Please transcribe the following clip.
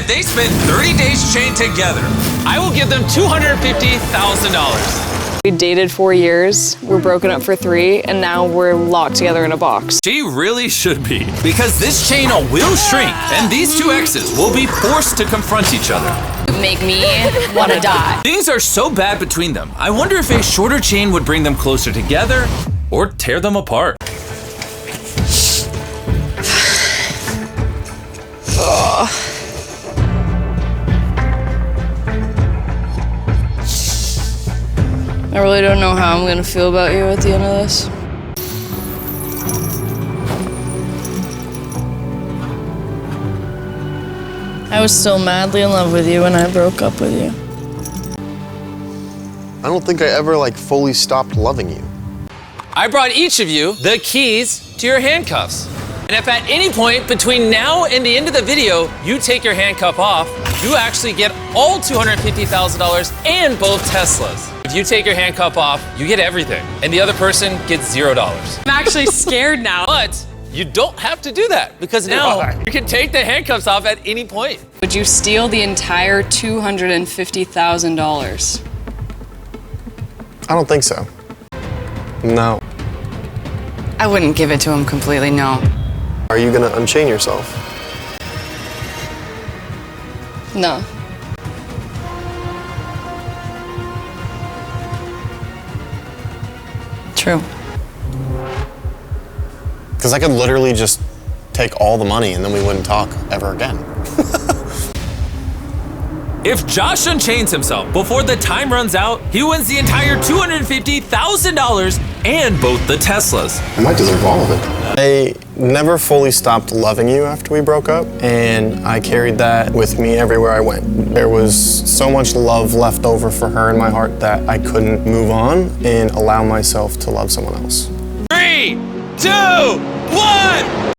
they spent 30 days chained together. I will give them $250,000. We dated 4 years, we're broken up for 3, and now we're locked together in a box. She really should be, because this chain will shrink, and these two exes will be forced to confront each other. Make me want to die. Things are so bad between them. I wonder if a shorter chain would bring them closer together or tear them apart. I really don't know how I'm gonna feel about you at the end of this. I was still madly in love with you when I broke up with you. I don't think I ever fully stopped loving you. I brought each of you the keys to your handcuffs. And if at any point between now and the end of the video, you take your handcuff off, you actually get all $250,000 and both Teslas. If you take your handcuff off, you get everything, and the other person gets $0. I'm actually scared now. But you don't have to do that, because now you can take the handcuffs off at any point. Would you steal the entire $250,000? I don't think so. No. I wouldn't give it to him completely, no. Are you gonna unchain yourself? No. True. Because I could literally just take all the money and then we wouldn't talk ever again. If Josh unchains himself before the time runs out, he wins the entire $250,000 and both the Teslas. I might deserve all of it. I never fully stopped loving you after we broke up, and I carried that with me everywhere I went. There was so much love left over for her in my heart that I couldn't move on and allow myself to love someone else. 3, 2, 1!